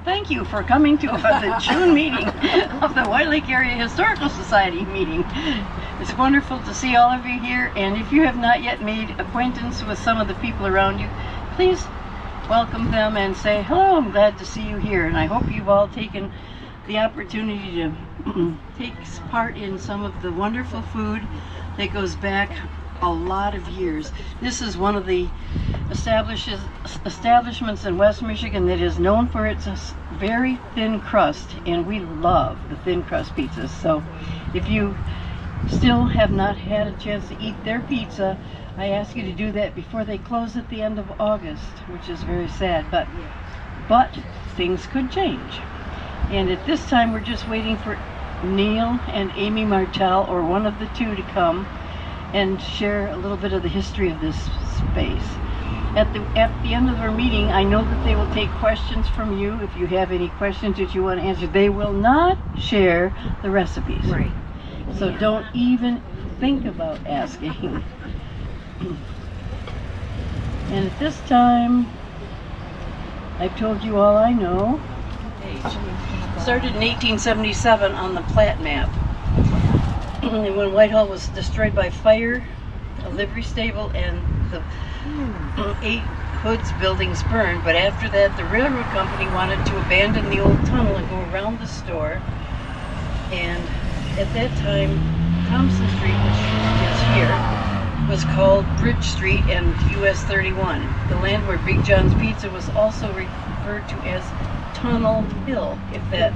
thank you for coming to the June meeting of the White Lake Area Historical Society meeting. It's wonderful to see all of you here, and if you have not yet made acquaintance with some of the people around you, please welcome them and say, hello, I'm glad to see you here. And I hope you've all taken the opportunity to take part in some of the wonderful food that goes back a lot of years. This is one of the establishments in West Michigan that is known for its very thin crust, and we love the thin crust pizzas. So if you still have not had a chance to eat their pizza, I ask you to do that before they close at the end of August, which is very sad, but things could change. And at this time we're just waiting for Neil and Amy Martell, or one of the two, to come and share a little bit of the history of this space. At the end of our meeting, I know that they will take questions from you. If you have any questions that you want to answer, they will not share the recipes. Right. So don't even think about asking. And at this time, I've told you all I know. Started in 1877 on the plat map. And when Whitehall was destroyed by fire, a livery stable and the 8 Hoods buildings burned. But after that, the railroad company wanted to abandon the old tunnel and go around the store. And at that time, Thompson Street, which is here, was called Bridge Street and US 31. The land where Big John's Pizza was also referred to as Tunnel Hill, if that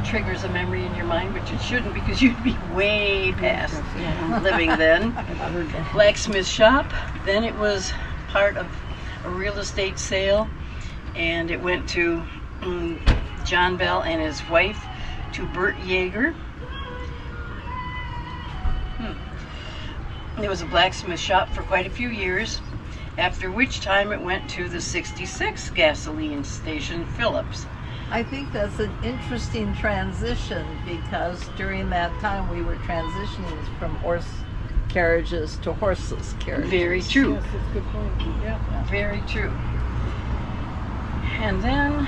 triggers a memory in your mind, which it shouldn't, because you'd be way past living then. Blacksmith shop, then it was part of a real estate sale, and it went to John Bell and his wife, to Bert Yeager. There was a blacksmith shop for quite a few years, after which time it went to the 66 gasoline station, Phillips. I think that's an interesting transition, because during that time we were transitioning from horse carriages to horseless carriages. Very true. Yes, that's a good point. Yeah. Very true. And then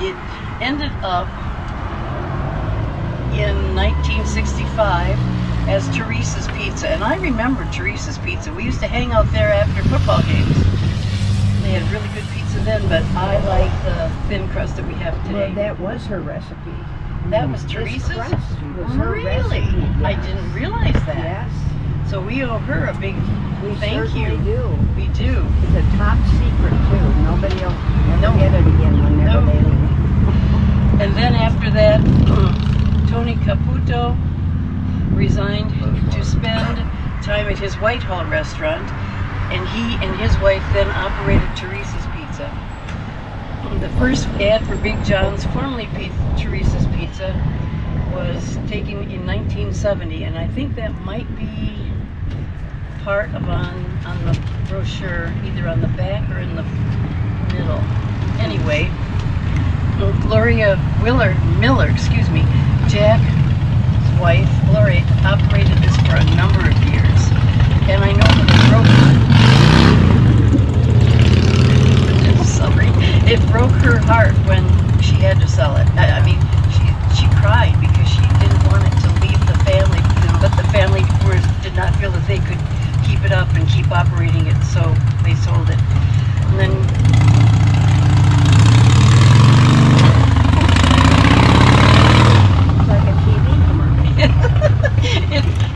it ended up in 1965 as Teresa's Pizza. And I remember Teresa's Pizza. We used to hang out there after football games. They had really good pizza then, but I like the thin crust that we have today. Well, that was her recipe. That was This Teresa's? crust was her Really? recipe. I yes. didn't realize that. Yes, So we owe her a big we thank certainly you. do. We do. It's a top secret too. Nobody will ever No. get it again whenever No. they leave. And then after that, Tony Caputo resigned to spend time at his Whitehall restaurant, and he and his wife then operated Teresa's Pizza. The first ad for Big John's, formerly Teresa's Pizza, was taken in 1970, and I think that might be part of on the brochure, either on the back or in the middle. Anyway, Gloria Miller, Jack's wife, Gloria, operated this for a number of years. And I know that it broke her heart when she had to sell it. I mean, she cried because she didn't want it to leave the family, but the family did not feel that they could keep it up and keep operating it, so they sold it. And then It's like a TV commercial.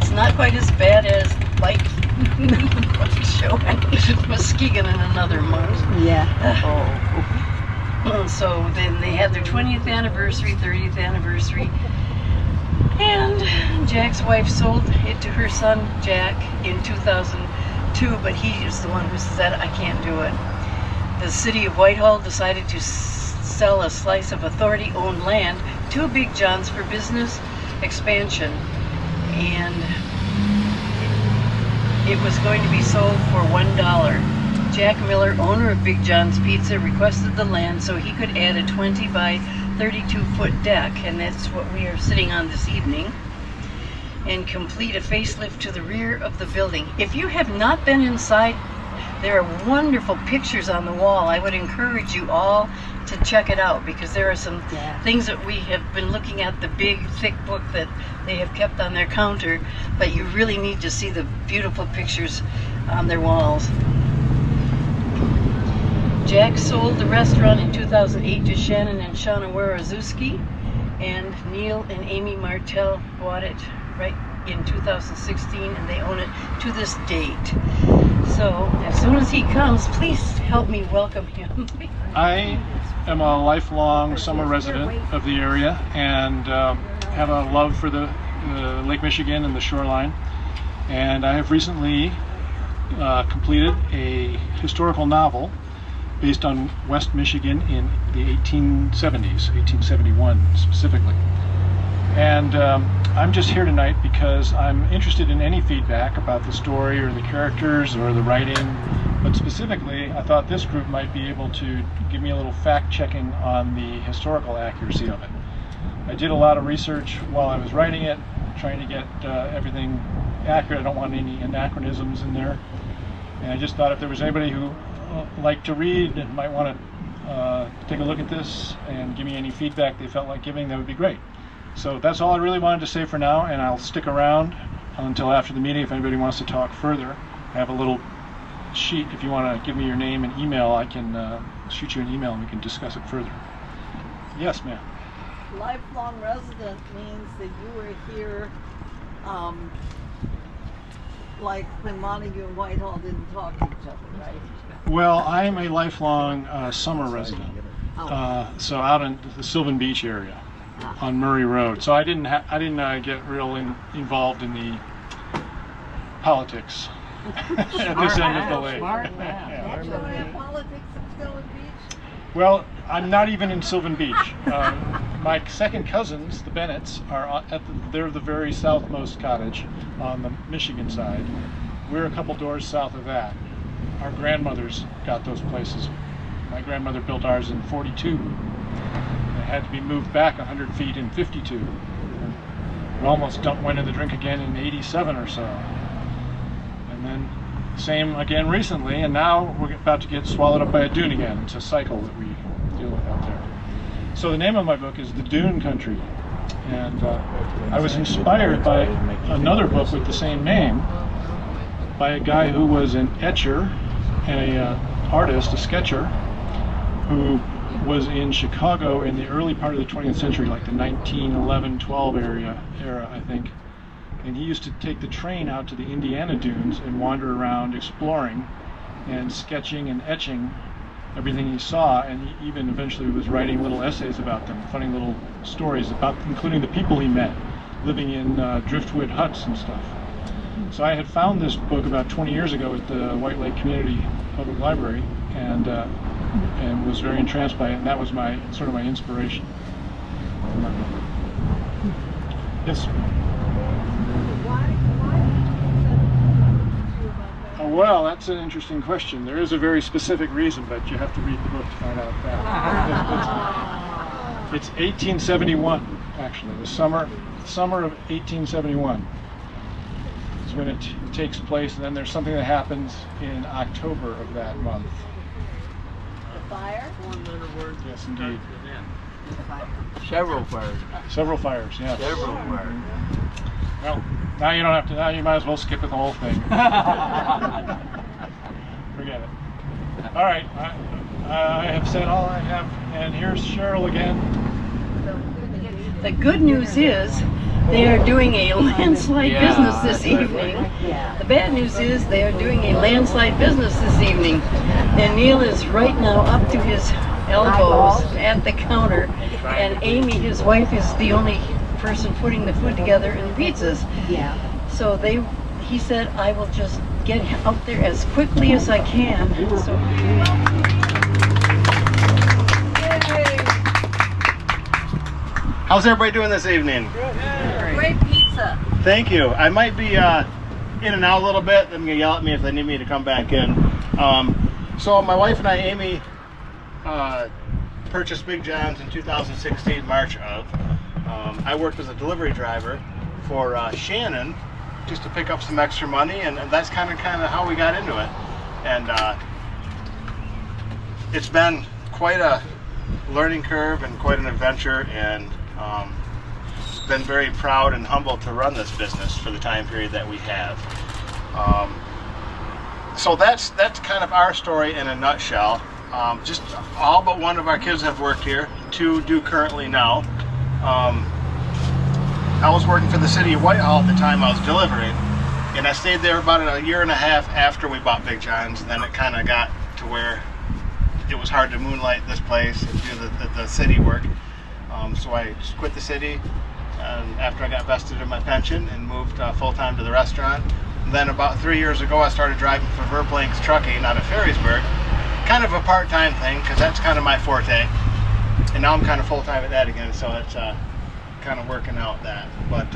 it's not quite as bad as Bike Show in Muskegon in another month. Yeah. So then they had their 20th anniversary, 30th anniversary, and Jack's wife sold it to her son Jack in 2002, but he is the one who said, I can't do it. The city of Whitehall decided to sell a slice of authority-owned land to Big John's for business expansion, and it was going to be sold for $1. Jack Miller, owner of Big John's Pizza, requested the land so he could add a 20 by 32 foot deck, and that's what we are sitting on this evening, and complete a facelift to the rear of the building. If you have not been inside There are wonderful pictures on the wall. I would encourage you all to check it out because there are some things that we have been looking at, the big thick book that they have kept on their counter, but you really need to see the beautiful pictures on their walls. Jack sold the restaurant in 2008 to Shannon and Shauna Wierzewski, and Neil and Amy Martell bought it right in 2016, and they own it to this date. So as soon as he comes, please help me welcome him. I am a lifelong summer resident of the area and have a love for the Lake Michigan and the shoreline. And I have recently completed a historical novel based on West Michigan in the 1870s, 1871 specifically. And I'm just here tonight because I'm interested in any feedback about the story or the characters or the writing, but specifically I thought this group might be able to give me a little fact-checking on the historical accuracy of it. I did a lot of research while I was writing it, trying to get everything accurate. I don't want any anachronisms in there. And I just thought if there was anybody who liked to read and might want to take a look at this and give me any feedback they felt like giving, that would be great. So that's all I really wanted to say for now, and I'll stick around until after the meeting if anybody wants to talk further. I have a little sheet. If you want to give me your name and email, I can shoot you an email and we can discuss it further. Yes, ma'am. Lifelong resident means that you were here like when Montague and Whitehall didn't talk to each other, right? Well, I'm a lifelong summer resident, so out in the Sylvan Beach area on Murray Road. So I didn't get real involved in the politics at this end of the lake. That's why politics in Sylvan Beach. Well, I'm not even in Sylvan Beach. My second cousins, the Bennetts, are they're the very southmost cottage on the Michigan side. We're a couple doors south of that. Our grandmothers got those places. My grandmother built ours in 42. It had to be moved back 100 feet in 52. We almost went in the drink again in 87 or so. And then same again recently, and now we're about to get swallowed up by a dune again. It's a cycle that we deal with out there. So the name of my book is The Dune Country. And I was inspired by another book with the same name by a guy who was an etcher and a artist, a sketcher, who was in Chicago in the early part of the 20th century, like the 1911-12 era, I think. And he used to take the train out to the Indiana dunes and wander around exploring and sketching and etching everything he saw, and he even eventually was writing little essays about them, funny little stories about, including the people he met, living in driftwood huts and stuff. So I had found this book about 20 years ago at the White Lake Community Public Library, and was very entranced by it, and that was my sort of my inspiration. Yes. Well, that's an interesting question. There is a very specific reason, but you have to read the book to find out that. It's 1871, actually, the summer of 1871 is when it takes place, and then there's something that happens in October of that month. The fire? Yes, indeed. Several fires. Several fires, yes. Several fires. Well, now you don't have to. Now you might as well skip the whole thing. Forget it. All right, I have said all I have, and here's Cheryl again. The good news is they are doing a landslide business this evening. The bad news is they are doing a landslide business this evening. And Neil is right now up to his elbows at the counter. And Amy, his wife, is the only person putting the food together and pizzas. Yeah. So he said, I will just get out there as quickly as I can. So. How's everybody doing this evening? Great pizza. Thank you. I might be in and out a little bit. They're going to yell at me if they need me to come back in. So my wife and I, Amy, purchased Big John's in 2016, March of. I worked as a delivery driver for Shannon just to pick up some extra money, and that's kind of how we got into it. And it's been quite a learning curve and quite an adventure, and been very proud and humbled to run this business for the time period that we have. So that's kind of our story in a nutshell. Just all but one of our kids have worked here. 2 do currently now. I was working for the city of Whitehall at the time I was delivering, and I stayed there about a year and a half after we bought Big John's, and then it kind of got to where it was hard to moonlight this place and do the city work. So I just quit the city after I got vested in my pension and moved full-time to the restaurant. And then about 3 years ago, I started driving for Verplanks Trucking out of Ferrysburg. Kind of a part-time thing, because that's kind of my forte. And now I'm kind of full-time at that again, so it's kind of working out that. But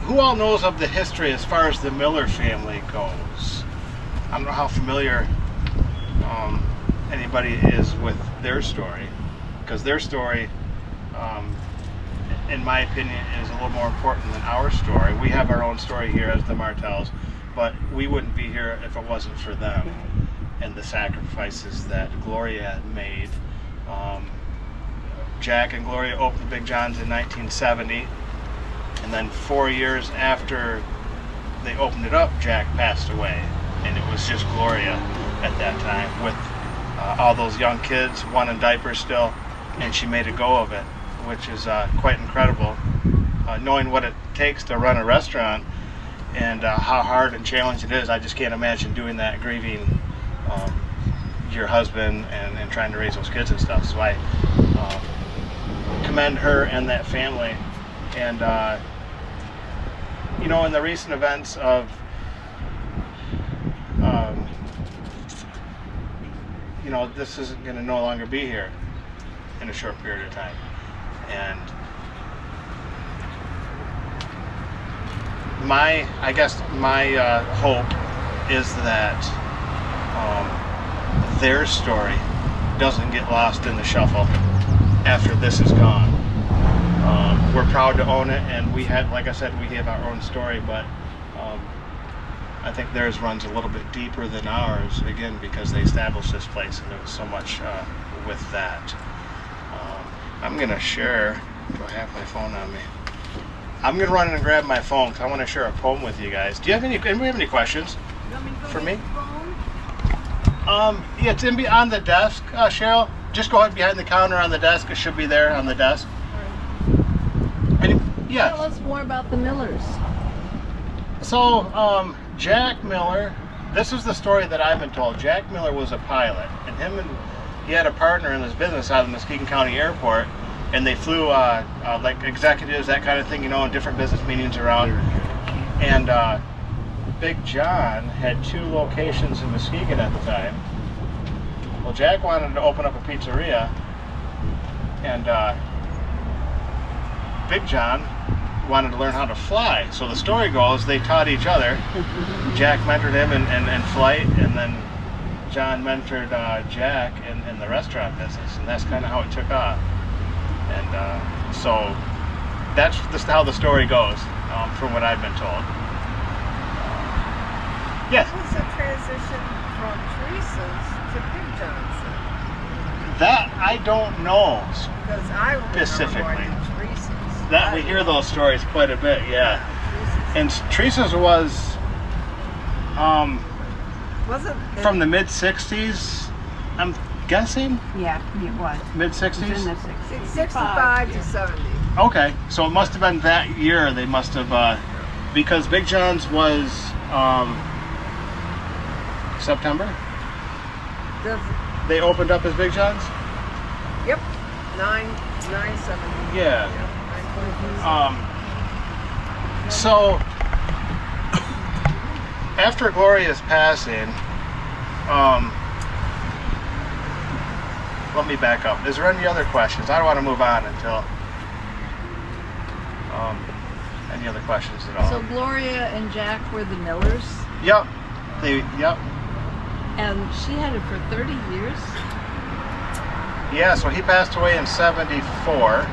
who all knows of the history as far as the Miller family goes? I don't know how familiar anybody is with their story, because their story, in my opinion, is a little more important than our story. We have our own story here as the Martells, but we wouldn't be here if it wasn't for them and the sacrifices that Gloria made. Jack and Gloria opened Big John's in 1970, and then 4 years after they opened it up, Jack passed away, and it was just Gloria at that time with all those young kids, one in diapers still, and she made a go of it, which is quite incredible. Knowing what it takes to run a restaurant and how hard and challenging it is, I just can't imagine doing that, grieving your husband and trying to raise those kids and stuff. So I commend her and that family. And you know, in the recent events of you know, this isn't going to no longer be here in a short period of time. And I guess my hope is that their story doesn't get lost in the shuffle after this is gone. We're proud to own it, and we have, like I said, we have our own story, but I think theirs runs a little bit deeper than ours, again, because they established this place, and there was so much with that. I'm going to share, do I have my phone on me? I'm going to run in and grab my phone because I want to share a poem with you guys. Do you have any questions for me? Yeah, it's on the desk, Cheryl. Just go ahead behind the counter on the desk. It should be there on the desk. Yeah. Tell us more about the Millers. So, Jack Miller, this is the story that I've been told. Jack Miller was a pilot, and he had a partner in this business out of the Muskegon County Airport, and they flew like executives, that kind of thing, you know, in different business meetings around. And Big John had 2 locations in Muskegon at the time. Well, Jack wanted to open up a pizzeria, and Big John wanted to learn how to fly. So the story goes, they taught each other. Jack mentored him in flight, and then John mentored Jack in the restaurant business, and that's kind of how it took off. And so that's just how the story goes, from what I've been told. Yes? What was the transition from Teresa's to Big John's? That I don't know Because I remember specifically. going to Teresa's. That we hear those stories quite a bit, yeah. And Teresa's was Wasn't it, from the mid-60s, I'm guessing? Yeah, it was. It was in Mid-60s? the 60s. 65 to 70? Okay, so it must have been that year they must have, because Big John's was September? They opened up as Big John's? Yep. 9/70. Yeah. Yep. 9/20. So after Gloria's passing, let me back up. Is there any other questions? I don't want to move on until any other questions at all. So Gloria and Jack were the Millers, Yep. Yep. and she had it for 30 years. Yeah, so he passed away in 74,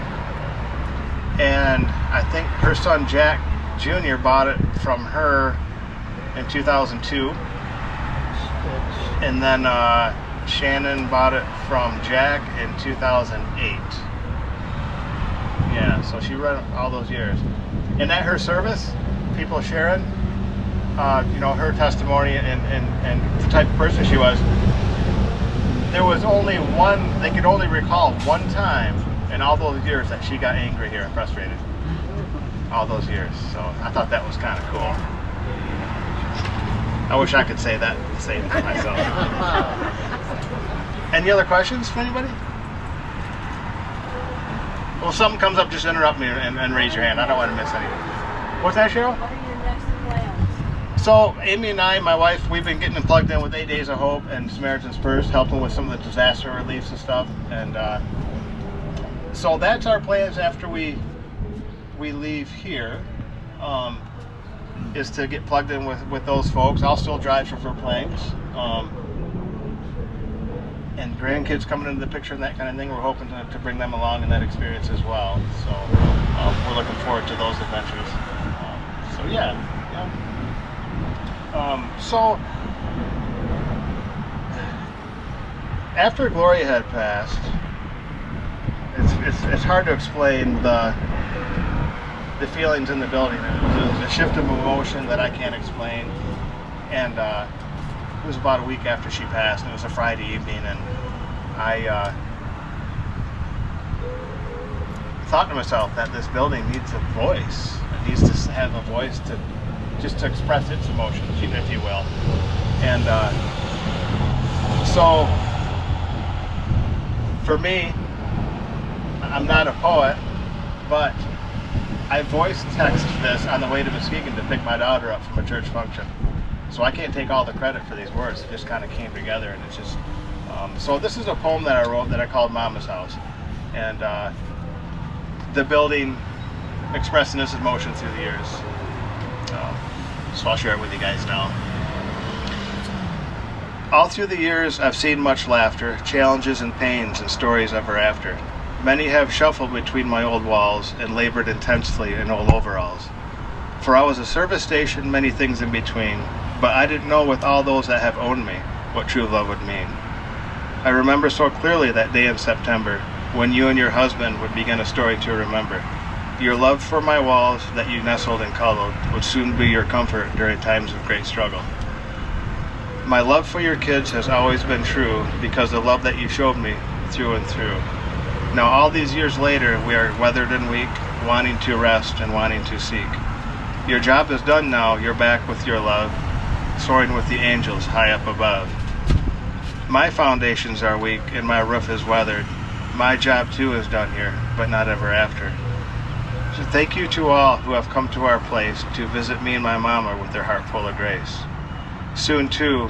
and I think her son Jack Jr. bought it from her in 2002. And then Shannon bought it from Jack in 2008. Yeah, so she read all those years. And at her service, people sharing, her testimony and the type of person she was, there was only they could only recall one time in all those years that she got angry here and frustrated. All those years. So I thought that was kind of cool. I wish I could say that the same for myself. Any other questions from anybody? Well, if something comes up, just interrupt me and raise your hand. I don't want to miss anything. What's that, Cheryl? What are your next plans? So Amy and I, my wife, we've been getting plugged in with 8 Days of Hope and Samaritan's Purse, helping with some of the disaster reliefs and stuff. And so that's our plans after we leave here, is to get plugged in with those folks. I'll still drive for Planks. And grandkids coming into the picture and that kind of thing, we're hoping to bring them along in that experience as well. So we're looking forward to those adventures. So yeah. So after Gloria had passed, it's hard to explain the feelings in the building. It was a shift of emotion that I can't explain. And it was about a week after she passed, and it was a Friday evening, and I thought to myself that this building needs a voice. It needs to have a voice to express its emotions, if you will. And so for me, I'm not a poet, but I voice text this on the way to Muskegon to pick my daughter up from a church function. So I can't take all the credit for these words. It just kind of came together, and it's just. So this is a poem that I wrote that I called Mama's House, and the building expressing its emotion through the years. So I'll share it with you guys now. All through the years, I've seen much laughter, challenges and pains, and stories ever after. Many have shuffled between my old walls and labored intensely in old overalls. For I was a service station, many things in between, but I didn't know with all those that have owned me what true love would mean. I remember so clearly that day in September, when you and your husband would begin a story to remember. Your love for my walls that you nestled and cuddled would soon be your comfort during times of great struggle. My love for your kids has always been true because the love that you showed me through and through. Now all these years later, we are weathered and weak, wanting to rest and wanting to seek. Your job is done now, you're back with your love, soaring with the angels high up above. My foundations are weak and my roof is weathered. My job too is done here, but not ever after. So thank you to all who have come to our place to visit me and my mama with their heart full of grace. Soon too,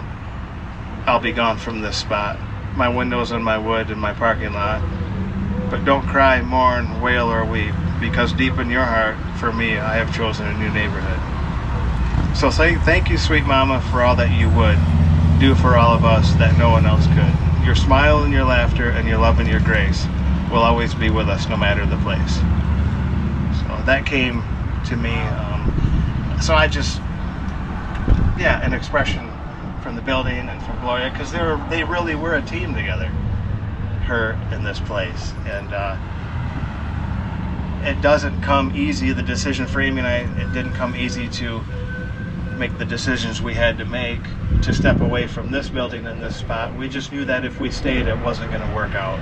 I'll be gone from this spot, my windows and my wood and my parking lot. But don't cry, mourn, wail, or weep, because deep in your heart, for me, I have chosen a new neighborhood. So thank you, sweet mama, for all that you would do for all of us that no one else could. Your smile and your laughter and your love and your grace will always be with us no matter the place. So that came to me. So I just, an expression from the building and from Gloria, because they really were a team together, her in this place. And it doesn't come easy. The decision for Amy and I, it didn't come easy to make the decisions we had to make to step away from this building and this spot. We just knew that if we stayed, it wasn't going to work out.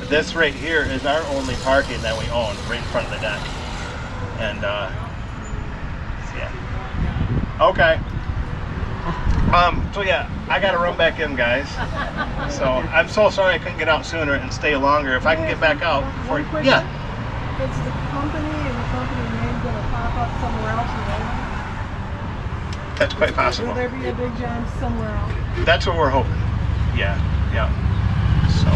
This right here is our only parking that we own, right in front of the deck. And okay. So yeah, I gotta run back in, guys. So I'm so sorry I couldn't get out sooner and stay longer. If I can get back out before, One question. yeah. Is the company and the company name going to pop up somewhere else in Leyland? That's quite possible. Will there be a Big John somewhere else? That's what we're hoping. Yeah. So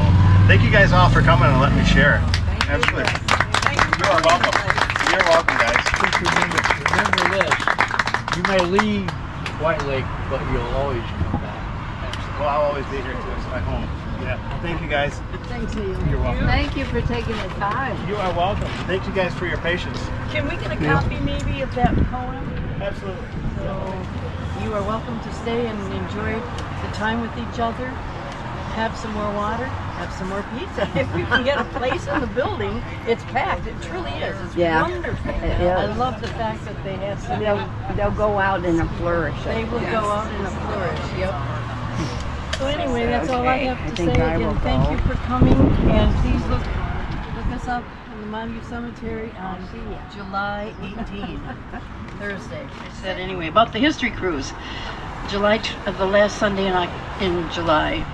thank you guys all for coming and letting me share. Absolutely. You are welcome. You're welcome, guys. Just remember this. You may leave White Lake, but you'll always come back. Well, I'll always be here too. It's my home. Yeah. Thank you guys. Thanks, Neil. You're welcome. Thank you for taking the time. You are welcome. Thank you guys for your patience. Can we get a copy maybe of that poem? Absolutely. So you are welcome to stay and enjoy the time with each other. Have some more water, have some more pizza. If we can get a place in the building, it's packed. It truly is. It's Yeah. wonderful. It is. I love the fact that they have some. They'll go out in a flourish. They will go out in a flourish. Yep. So anyway, that's all I Okay. have I to think say. I will Again, thank go. you for coming, and please look us up in the Montague Cemetery on July 18, Thursday. I said anyway about the history cruise, the last Sunday in July.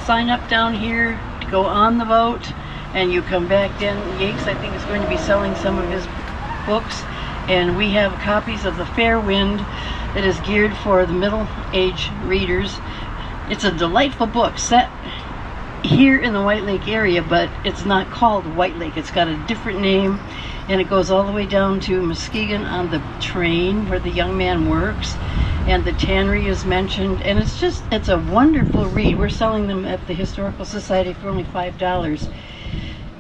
Sign up down here to go on the boat, and you come back. Dan Yates, I think, is going to be selling some of his books, and we have copies of The Fair Wind that is geared for the middle-aged readers. It's a delightful book set here in the White Lake area, but it's not called White Lake. It's got a different name, and it goes all the way down to Muskegon on the train where the young man works, and the tannery is mentioned, and it's a wonderful read. We're selling them at the Historical Society for only $5.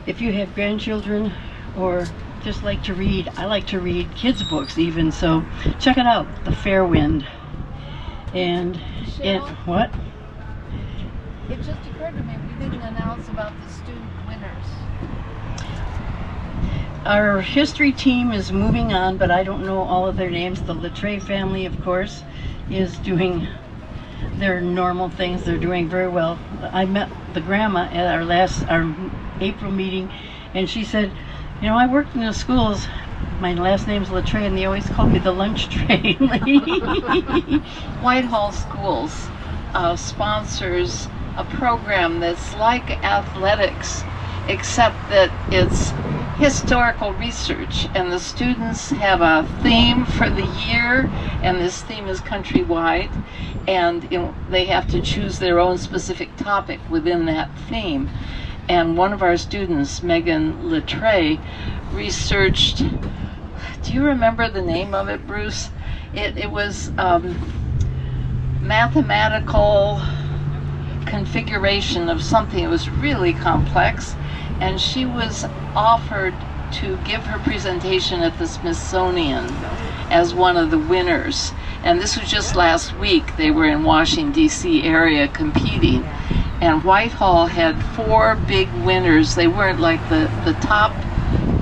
If you have grandchildren or just like to read, I like to read kids books even, so check it out, The Fair Wind. And what? It just occurred to me, we didn't announce about the student winners. Our history team is moving on, but I don't know all of their names. The Latre family, of course, is doing their normal things. They're doing very well. I met the grandma at our April meeting, and she said, you know, I worked in the schools. My last name's Latre, and they always call me the lunch train lady. Whitehall Schools sponsors a program that's like athletics, except that it's historical research, and the students have a theme for the year, and this theme is countrywide, and they have to choose their own specific topic within that theme. And one of our students, Megan Latre, researched, do you remember the name of it, Bruce? It was mathematical configuration of something. It was really complex, and she was offered to give her presentation at the Smithsonian as one of the winners. And this was just last week. They were in Washington, D.C. area competing, and Whitehall had 4 big winners. They weren't like the top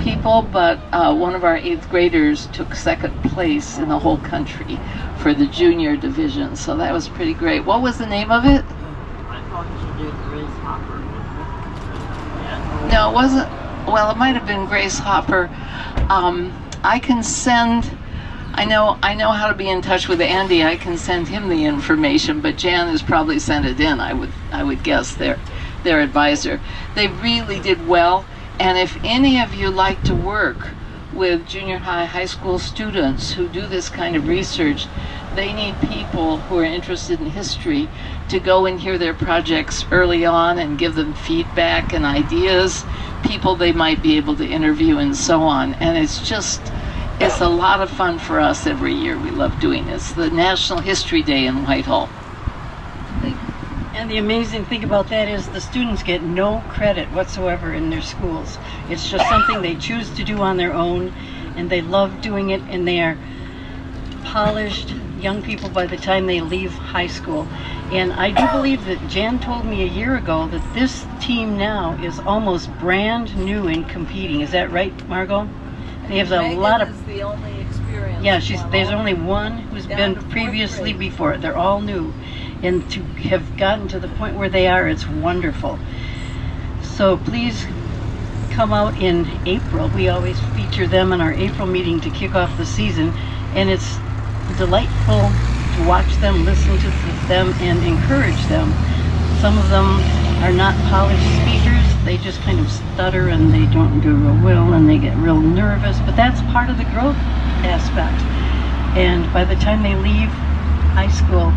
people, but one of our 8th graders took 2nd place in the whole country for the junior division, so that was pretty great. What was the name of it? I thought you did Grace Hopper. No, it wasn't. Well, it might have been Grace Hopper. I can send. I know how to be in touch with Andy. I can send him the information, but Jan has probably sent it in. I would guess their advisor. They really did well. And if any of you like to work with junior high school students who do this kind of research, they need people who are interested in history to go and hear their projects early on and give them feedback and ideas, people they might be able to interview and so on. And it's a lot of fun for us every year. We love doing this. The National History Day in Whitehall. And the amazing thing about that is the students get no credit whatsoever in their schools. It's just something they choose to do on their own, and they love doing it, and they are polished young people by the time they leave high school. And I do believe that Jan told me a year ago that this team now is almost brand new in competing. Is that right, Margot? They have a lot of... Megan is the only experience. Yeah, there's only one who's Down been to 4th previously grade. before. They're all new. And to have gotten to the point where they are, it's wonderful. So please come out in April. We always feature them in our April meeting to kick off the season. And it's delightful to watch them, listen to them, and encourage them. Some of them are not polished speakers. They just kind of stutter and they don't do real well and they get real nervous. But that's part of the growth aspect. And by the time they leave high school,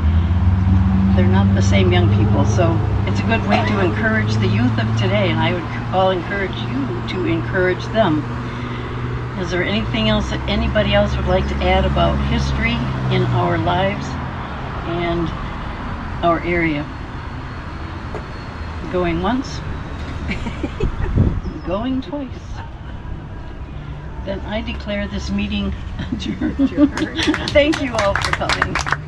they're not the same young people. So it's a good way to encourage the youth of today, and I'll encourage you to encourage them. Is there anything else that anybody else would like to add about history in our lives and our area? Going once. Going twice. Then I declare this meeting adjourned. Thank you all for coming.